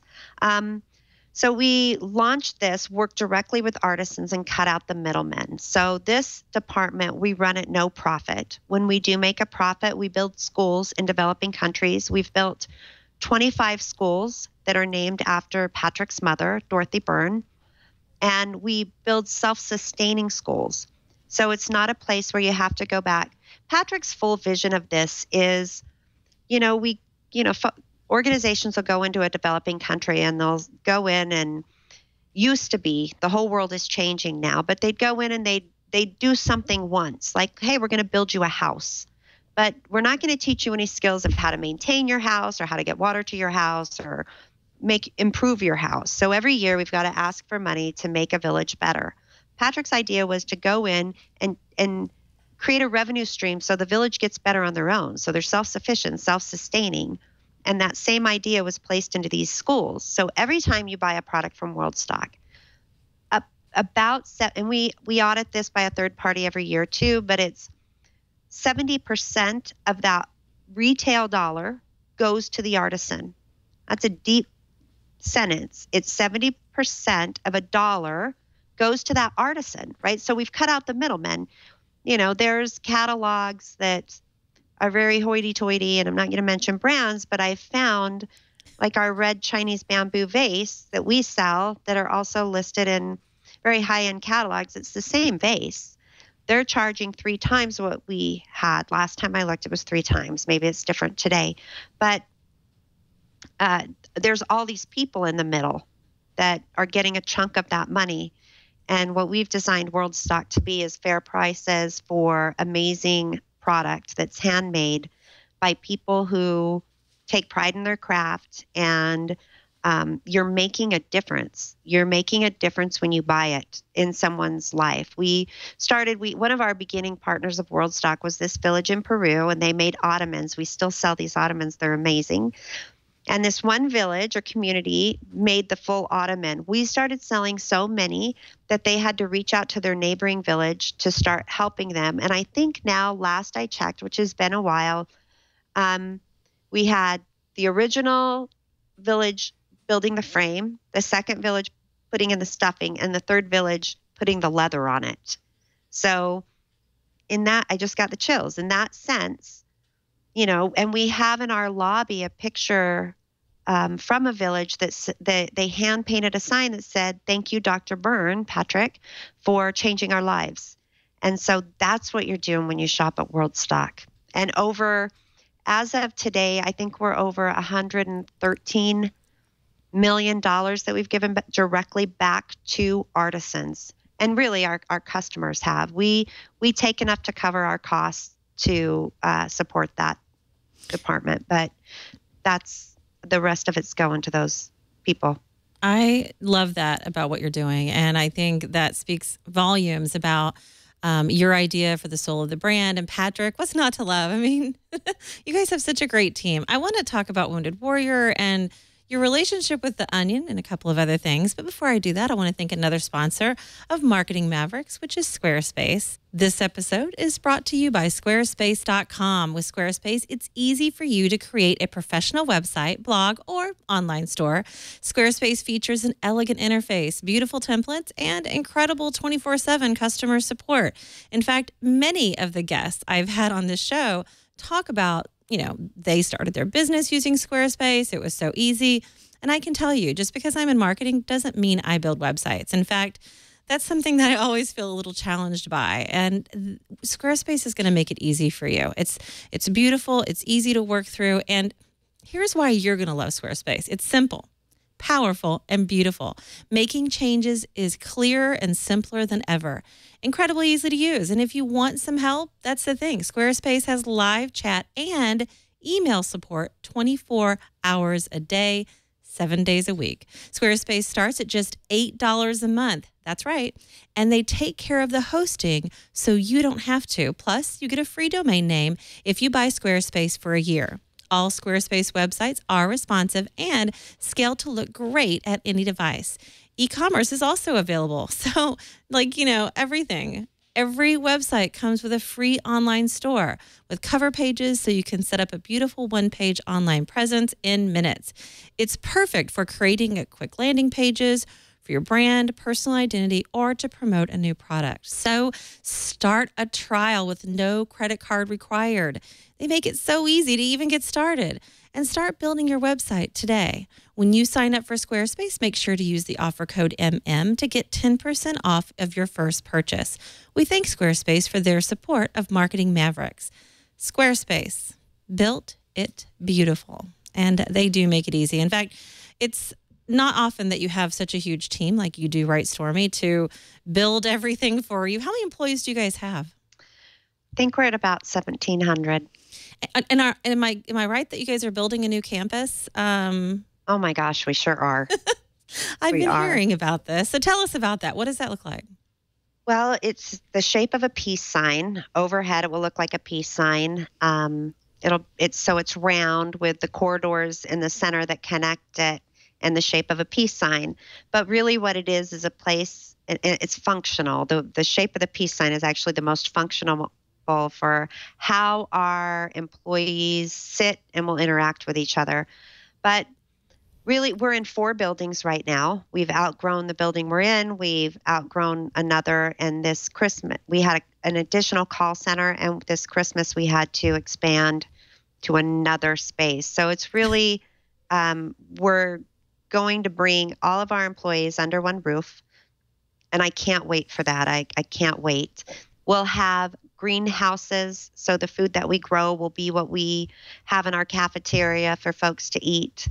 So we launched this, worked directly with artisans, and cut out the middlemen. So this department, we run at no profit. When we do make a profit, we build schools in developing countries. We've built 25 schools that are named after Patrick's mother, Dorothy Byrne, and we build self-sustaining schools. So it's not a place where you have to go back. Patrick's full vision of this is, organizations will go into a developing country and they'll go in, and used to be, the whole world is changing now, but they'd go in and they'd do something once, like, hey, we're going to build you a house, but we're not going to teach you any skills of how to maintain your house or how to get water to your house or improve your house. So every year we've got to ask for money to make a village better. Patrick's idea was to go in and create a revenue stream so the village gets better on their own. So they're self-sufficient, self-sustaining. And that same idea was placed into these schools. So every time you buy a product from Worldstock, and we audit this by a third party every year too, but it's 70% of that retail dollar goes to the artisan. That's a deep sentence. It's 70% of a dollar goes to that artisan, right? So we've cut out the middlemen. There's catalogs that are very hoity-toity, and I'm not going to mention brands, but I found like our red Chinese bamboo vase that we sell that are also listed in very high-end catalogs. It's the same vase. They're charging 3 times what we had. Last time I looked, it was 3 times. Maybe it's different today. But there's all these people in the middle that are getting a chunk of that money. And what we've designed Worldstock to be is fair prices for amazing product that's handmade by people who take pride in their craft, and you're making a difference. You're making a difference when you buy it in someone's life. One of our beginning partners of Worldstock was this village in Peru, and they made ottomans. We still sell these ottomans. They're amazing. And this one village or community made the full ottoman. We started selling so many that they had to reach out to their neighboring village to start helping them. And I think now, last I checked, which has been a while, we had the original village building the frame, the second village putting in the stuffing, and the third village putting the leather on it. So in that, I just got the chills. In that sense, and we have in our lobby a picture from a village that they hand painted a sign that said, "Thank you, Dr. Patrick, for changing our lives." And so that's what you're doing when you shop at Worldstock. And as of today, I think we're over $113 million that we've given directly back to artisans. And really our customers have. We take enough to cover our costs to support that department, but that's the rest of it's going to those people. I love that about what you're doing. And I think that speaks volumes about your idea for the soul of the brand. And Patrick, what's not to love? I mean, you guys have such a great team. I want to talk about Wounded Warrior and your relationship with the Onion and a couple of other things. But before I do that, I want to thank another sponsor of Marketing Mavericks, which is Squarespace. This episode is brought to you by Squarespace.com. With Squarespace, it's easy for you to create a professional website, blog, or online store. Squarespace features an elegant interface, beautiful templates, and incredible 24/7 customer support. In fact, many of the guests I've had on this show talk about they started their business using Squarespace. It was so easy. And I can tell you, just because I'm in marketing doesn't mean I build websites. In fact, that's something that I always feel a little challenged by. And Squarespace is going to make it easy for you. It's beautiful. It's easy to work through. And here's why you're going to love Squarespace. It's simple, powerful, and beautiful. Making changes is clearer and simpler than ever. Incredibly easy to use. And if you want some help, that's the thing. Squarespace has live chat and email support 24 hours a day, 7 days a week. Squarespace starts at just $8 a month. That's right. And they take care of the hosting so you don't have to. Plus, you get a free domain name if you buy Squarespace for a year. All Squarespace websites are responsive and scale to look great at any device. E-commerce is also available. So, everything. Every website comes with a free online store with cover pages so you can set up a beautiful one-page online presence in minutes. It's perfect for creating a quick landing pages for your brand, personal identity, or to promote a new product. So start a trial with no credit card required. They make it so easy to even get started. And start building your website today. When you sign up for Squarespace, make sure to use the offer code MM to get 10% off of your first purchase. We thank Squarespace for their support of Marketing Mavericks. Squarespace, built it beautiful. And they do make it easy. In fact, it's not often that you have such a huge team like you do, right, Stormy, to build everything for you. How many employees do you guys have? I think we're at about 1,700. And am I right that you guys are building a new campus? Oh my gosh, we sure are. I've been hearing about this. So tell us about that. What does that look like? Well, it's the shape of a peace sign. Overhead, it will look like a peace sign. It's round with the corridors in the center that connect it and the shape of a peace sign. But really what it is a place, it's functional. The shape of the peace sign is actually the most functional for how our employees sit and will interact with each other. But really, we're in 4 buildings right now. We've outgrown the building we're in. We've outgrown another. And this Christmas, we had an additional call center. And this Christmas, we had to expand to another space. So it's really, we're going to bring all of our employees under one roof. And I can't wait for that. I can't wait. We'll have greenhouses, so the food that we grow will be what we have in our cafeteria for folks to eat.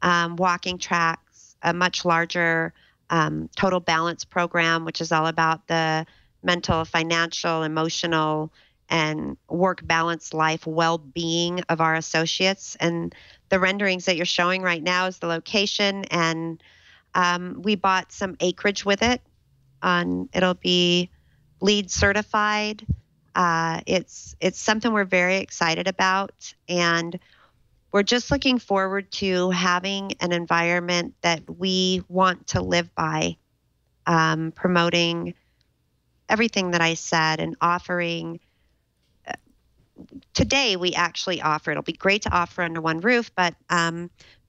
Walking tracks, a much larger total balance program, which is all about the mental, financial, emotional, and work balance life well-being of our associates. And the renderings that you're showing right now is the location, and we bought some acreage with it. It'll be LEED certified. It's something we're very excited about, and we're just looking forward to having an environment that we want to live by, promoting everything that I said and offering today we actually offer, it'll be great to offer under one roof, but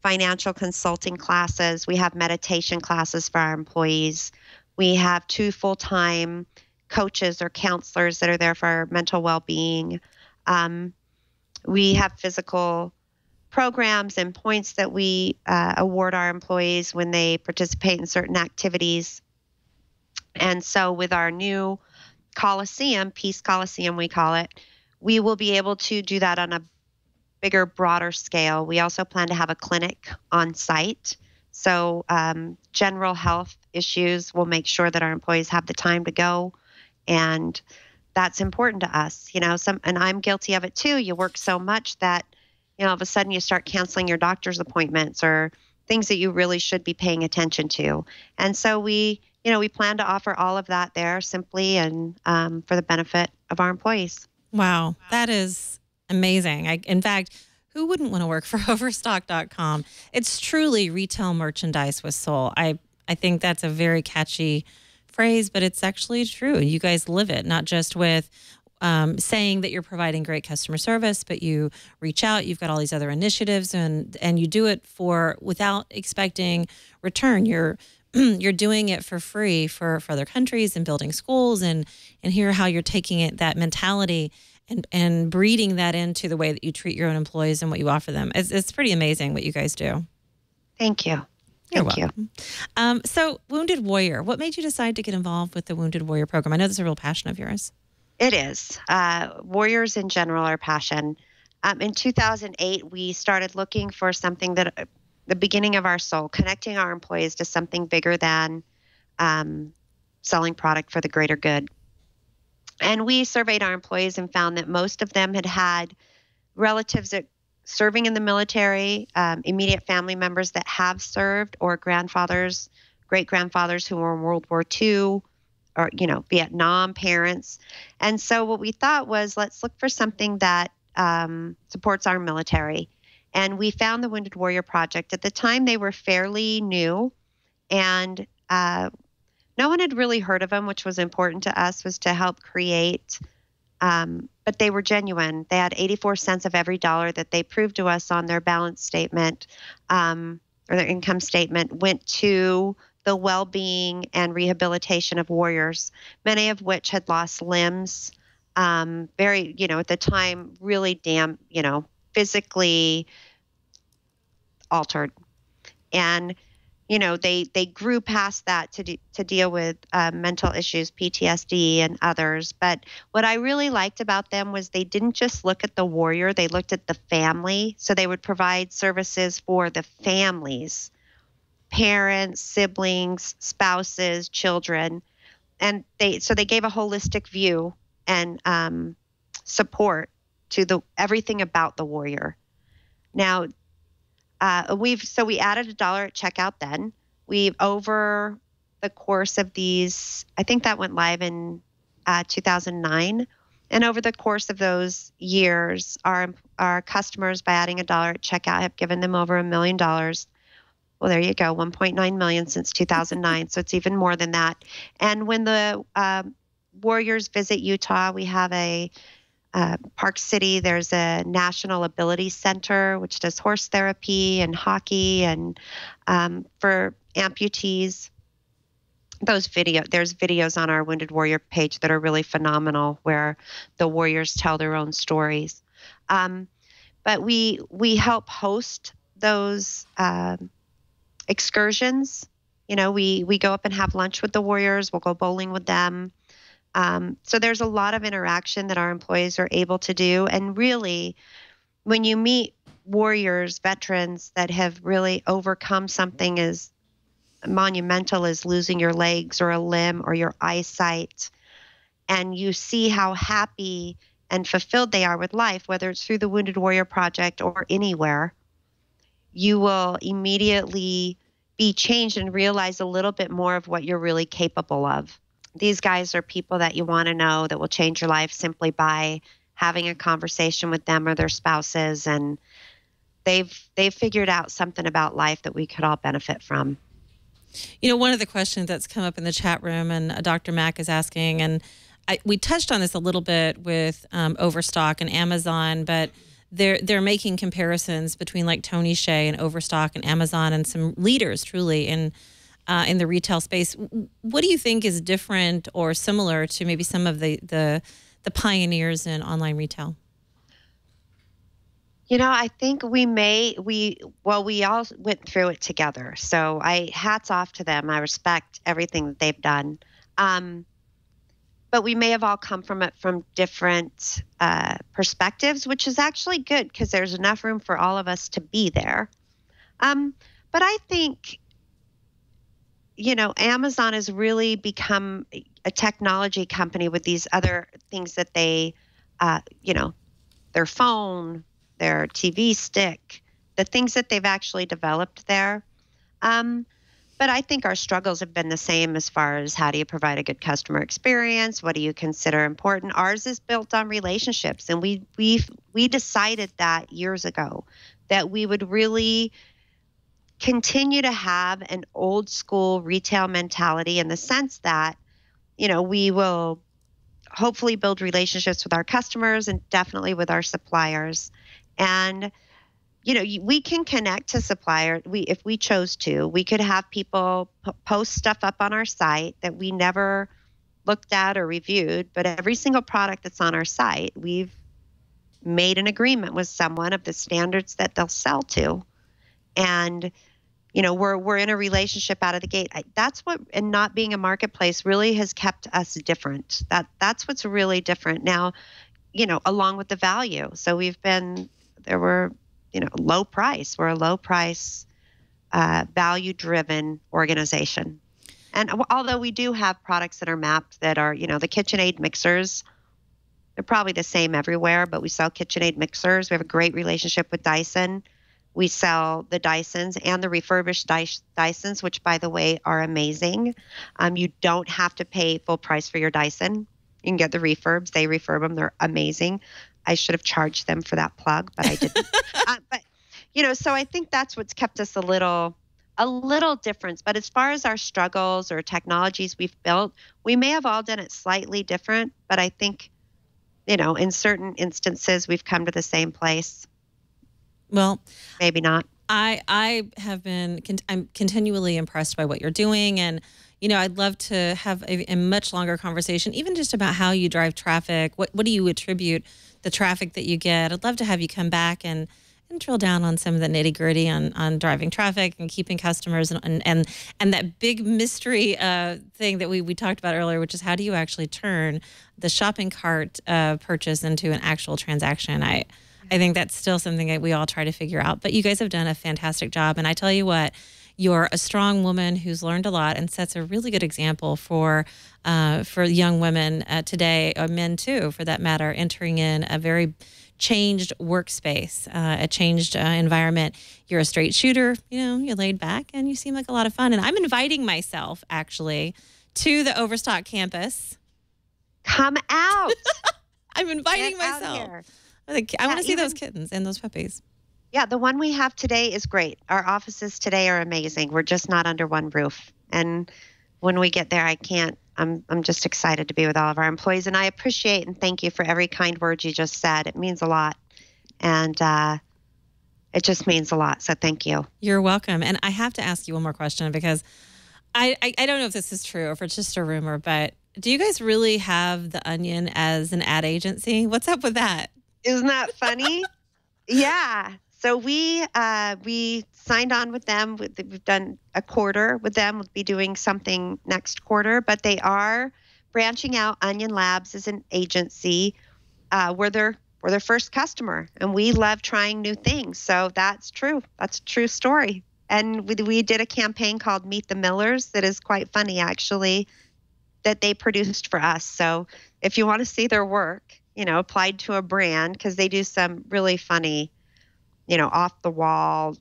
financial consulting classes. We have meditation classes for our employees. We have 2 full-time coaches or counselors that are there for our mental well-being. We have physical programs and points that we award our employees when they participate in certain activities. And so with our new Coliseum, Peace Coliseum we call it, we will be able to do that on a bigger, broader scale. We also plan to have a clinic on site. So general health issues, we'll make sure that our employees have the time to go. And that's important to us. And I'm guilty of it too. You work so much that, all of a sudden you start canceling your doctor's appointments or things that you really should be paying attention to. And so we plan to offer all of that there simply and for the benefit of our employees. Wow, that is amazing. In fact, who wouldn't want to work for Overstock.com? It's truly retail merchandise with soul. I think that's a very catchy phrase, but it's actually true. You guys live it, not just with saying that you're providing great customer service, but you reach out, you've got all these other initiatives and you do it without expecting return. You're doing it for free for other countries and building schools and hear how you're taking that mentality and breeding that into the way that you treat your own employees and what you offer them. It's pretty amazing what you guys do. Thank you. Thank you. So Wounded Warrior, what made you decide to get involved with the Wounded Warrior program? I know this is a real passion of yours. It is. Warriors in general are passion. In 2008, we started looking for something that the beginning of our soul, connecting our employees to something bigger than selling product for the greater good. And we surveyed our employees and found that most of them had relatives that serving in the military, immediate family members that have served, or grandfathers, great-grandfathers who were in World War II, or, Vietnam parents. And so what we thought was, let's look for something that supports our military. And we found the Wounded Warrior Project. At the time, they were fairly new, and no one had really heard of them, which was important to us, was to help create. But they were genuine. They had 84 cents of every dollar that they proved to us on their balance statement or their income statement went to the well-being and rehabilitation of warriors, many of which had lost limbs, very, at the time, really physically altered. And, they grew past that to deal with mental issues, PTSD and others. But what I really liked about them was they didn't just look at the warrior, they looked at the family. So they would provide services for the families, parents, siblings, spouses, children. And they gave a holistic view and support to everything about the warrior. Now, we added $1 at checkout then. We've, over the course of these, I think that went live in 2009. And over the course of those years, our customers, by adding $1 at checkout, have given them over $1 million. Well, there you go, 1.9 million since 2009. So it's even more than that. And when the warriors visit Utah, we have a Park City, there's a National Ability Center, which does horse therapy and hockey and for amputees. There's videos on our Wounded Warrior page that are really phenomenal, where the warriors tell their own stories. But we help host those excursions. We go up and have lunch with the warriors. We'll go bowling with them. So there's a lot of interaction that our employees are able to do. And really, when you meet warriors, veterans that have really overcome something as monumental as losing your legs or a limb or your eyesight, and you see how happy and fulfilled they are with life, whether it's through the Wounded Warrior Project or anywhere, you will immediately be changed and realize a little bit more of what you're really capable of. These guys are people that you want to know, that will change your life simply by having a conversation with them or their spouses, and they've figured out something about life that we could all benefit from. One of the questions that's come up in the chat room, and Dr. Mack is asking, and we touched on this a little bit with Overstock and Amazon, but they're making comparisons between like Tony Hsieh and Overstock and Amazon and some leaders truly in the retail space. What do you think is different or similar to maybe some of the pioneers in online retail? I think we all went through it together. So hats off to them. I respect everything that they've done. But we may have all come from it from different perspectives, which is actually good because there's enough room for all of us to be there. But I think, Amazon has really become a technology company with these other things that they, their phone, their TV stick, the things that they've actually developed there. But I think our struggles have been the same as far as how do you provide a good customer experience? What do you consider important? Ours is built on relationships. And we decided that years ago that we would really continue to have an old school retail mentality in the sense that, we will hopefully build relationships with our customers and definitely with our suppliers. And we can connect to supplier. If we chose to, we could have people post stuff up on our site that we never looked at or reviewed. But every single product that's on our site, we've made an agreement with someone of the standards that they'll sell to, and we're in a relationship out of the gate. That's what, and not being a marketplace really has kept us different. That's what's really different now. Along with the value. So we're low price. We're a low price, value-driven organization. And although we do have products that are mapped that are, the KitchenAid mixers, they're probably the same everywhere, but we sell KitchenAid mixers. We have a great relationship with Dyson. We sell the Dysons and the refurbished Dysons, which, by the way, are amazing. You don't have to pay full price for your Dyson. You can get the refurbs. They refurb them. They're amazing. I should have charged them for that plug, but I didn't. So I think that's what's kept us a little different. But as far as our struggles or technologies we've built, we may have all done it slightly different. But I think, in certain instances, we've come to the same place. Well, maybe not. I'm continually impressed by what you're doing. And, I'd love to have a much longer conversation, even just about how you drive traffic. What do you attribute the traffic that you get? I'd love to have you come back and drill down on some of the nitty gritty on driving traffic and keeping customers and that big mystery thing that we talked about earlier, which is how do you actually turn the shopping cart purchase into an actual transaction? I think that's still something that we all try to figure out. But you guys have done a fantastic job. And I tell you what, you're a strong woman who's learned a lot and sets a really good example for young women today, or men too, for that matter, entering in a very changed workspace, a changed environment. You're a straight shooter, you're laid back, and you seem like a lot of fun. And I'm inviting myself, actually, to the Overstock campus. Come out. I'm inviting myself. I want to see those kittens and those puppies. Yeah, the one we have today is great. Our offices today are amazing. We're just not under one roof. And when we get there, I'm just excited to be with all of our employees. And I appreciate and thank you for every kind word you just said. It means a lot. And it just means a lot. So thank you. You're welcome. And I have to ask you one more question because I don't know if this is true or if it's just a rumor, but do you guys really have The Onion as an ad agency? What's up with that? Isn't that funny? Yeah. So we signed on with them. We've done a quarter with them. We'll be doing something next quarter, but they are branching out. Onion Labs is an agency. We're their first customer, and we love trying new things. So that's true. That's a true story. And we did a campaign called Meet the Millers that is quite funny, actually, that they produced for us. So if you want to see their work, applied to a brand, because they do some really funny, off the wall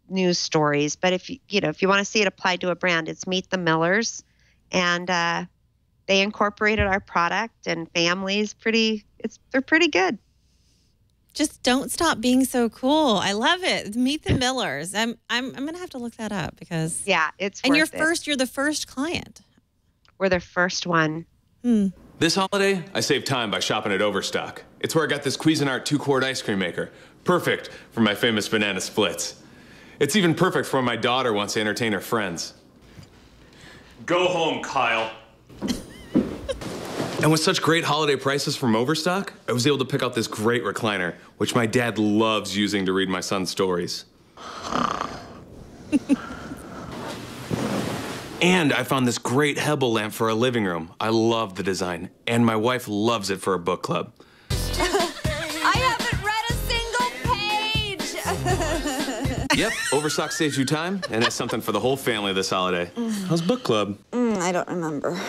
news stories. But if you want to see it applied to a brand, it's Meet the Millers, and they incorporated our product and families. They're pretty good. Just don't stop being so cool. I love it. Meet the Millers. I'm gonna have to look that up because yeah, it's and worth you're the first client. We're their first one. This holiday, I saved time by shopping at Overstock. It's where I got this Cuisinart 2-quart ice cream maker. Perfect for my famous banana splits. It's even perfect for when my daughter wants to entertain her friends. Go home, Kyle. And with such great holiday prices from Overstock, I was able to pick out this great recliner, which my dad loves using to read my son stories. And I found this great Hebel lamp for our living room. I love the design, and my wife loves it for a book club. I haven't read a single page. Yep, Overstock saves you time, and has something for the whole family this holiday. How's book club? I don't remember.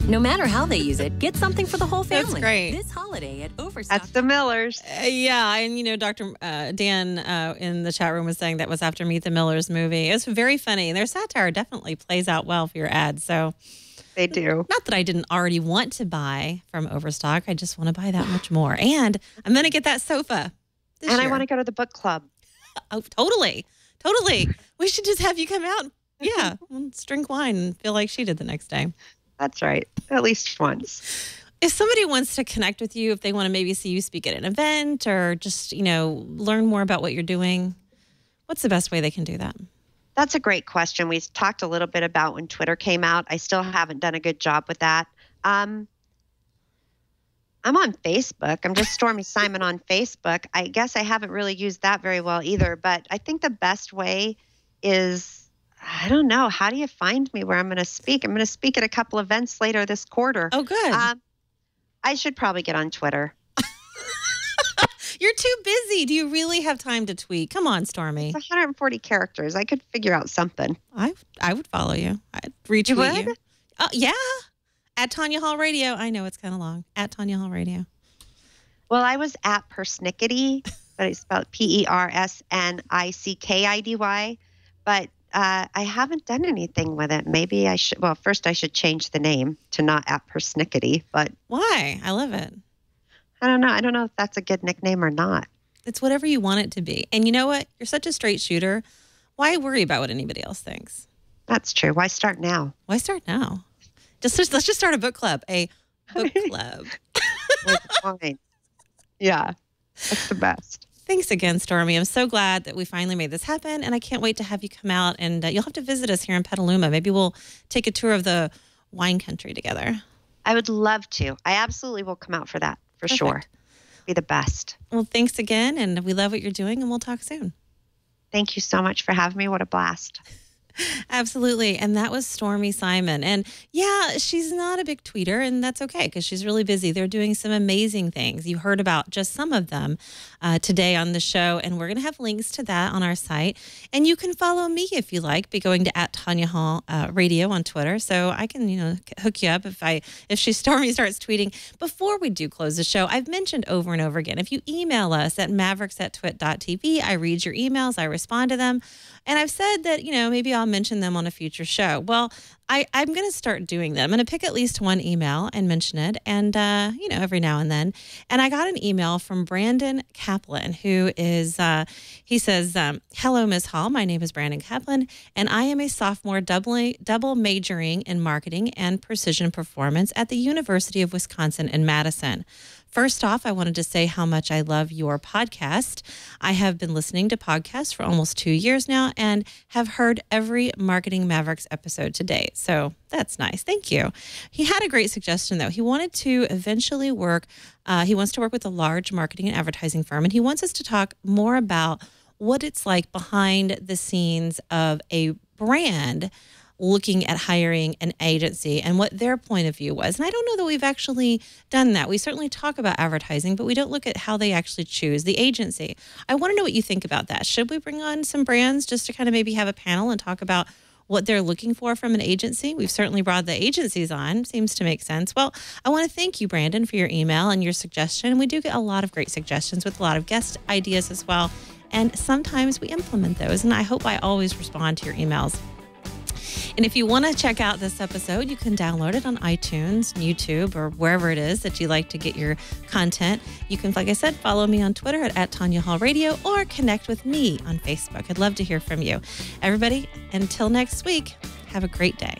No matter how they use it, get something for the whole family. That's great. This holiday at Overstock. That's the Millers. Yeah, and you know, Dr. Dan in the chat room was saying that was after Meet the Millers movie. It was very funny. Their satire definitely plays out well for your ads. So They do. Not that I didn't already want to buy from Overstock. I just want to buy that much more. And I'm going to get that sofa this And year. I want to go to the book club. Oh, totally. Totally. We should just have you come out. Yeah. Let's drink wine and feel like she did the next day. That's right. At least once. If somebody wants to connect with you, if they want to maybe see you speak at an event or just, you know, learn more about what you're doing, what's the best way they can do that? That's a great question. We talked a little bit about when Twitter came out. I still haven't done a good job with that. I'm on Facebook. I'm just Stormy Simon on Facebook. I guess I haven't really used that very well either, but I think the best way is, I don't know, how do you find me where I'm going to speak? I'm going to speak at a couple events later this quarter. Oh, good. I should probably get on Twitter. You're too busy. Do you really have time to tweet? Come on, Stormy. It's 140 characters. I could figure out something. I would follow you. I'd retweet you. Yeah. At Tonya Hall Radio. I know it's kind of long. At Tonya Hall Radio. Well, I was at Persnickety, but it's spelled Persnickidy. But I haven't done anything with it. Maybe I should. Well, first I should change the name to not at Persnickety. But why? I love it. I don't know. I don't know if that's a good nickname or not. It's whatever you want it to be. And you know what? You're such a straight shooter. Why worry about what anybody else thinks? That's true. Why start now? Why start now? Let's just start a book club. A book club. Fine. Yeah, that's the best. Thanks again, Stormy. I'm so glad that we finally made this happen, and I can't wait to have you come out, and you'll have to visit us here in Petaluma. Maybe we'll take a tour of the wine country together. I would love to. I absolutely will come out for that, for sure. Be the best. Well, thanks again, and we love what you're doing, and we'll talk soon. Thank you so much for having me. What a blast. Absolutely. And that was Stormy Simon. And yeah, she's not a big tweeter, and that's okay because she's really busy. They're doing some amazing things. You heard about just some of them today on the show, and we're going to have links to that on our site. And you can follow me if you like by going to @Tonya Hall Radio on Twitter. So I can, hook you up if Stormy starts tweeting. Before we do close the show, I've mentioned over and over again, if you email us at mavericks@twit.tv, I read your emails, I respond to them. And I've said that, maybe I'll mention them on a future show. Well, I'm going to start doing that. I'm going to pick at least one email and mention it, and, every now and then. And I got an email from Brandon Kaplan, who is, he says, hello, Ms. Hall. My name is Brandon Kaplan, and I am a sophomore double majoring in marketing and precision performance at the University of Wisconsin in Madison. First off, I wanted to say how much I love your podcast. I have been listening to podcasts for almost 2 years now and have heard every Marketing Mavericks episode to date. So that's nice. Thank you. He had a great suggestion, though. He wanted to eventually he wants to work with a large marketing and advertising firm, and he wants us to talk more about what it's like behind the scenes of a brand looking at hiring an agency and what their point of view was. And I don't know that we've actually done that. We certainly talk about advertising, but we don't look at how they actually choose the agency. I want to know what you think about that. Should we bring on some brands just to kind of maybe have a panel and talk about what they're looking for from an agency? We've certainly brought the agencies on. Seems to make sense. Well, I want to thank you, Brandon, for your email and your suggestion. We do get a lot of great suggestions with a lot of guest ideas as well. And sometimes we implement those. And I hope I always respond to your emails. And if you want to check out this episode, you can download it on iTunes, YouTube, or wherever it is that you like to get your content. You can, like I said, follow me on Twitter at Tonya Hall Radio or connect with me on Facebook. I'd love to hear from you. Everybody, until next week, have a great day.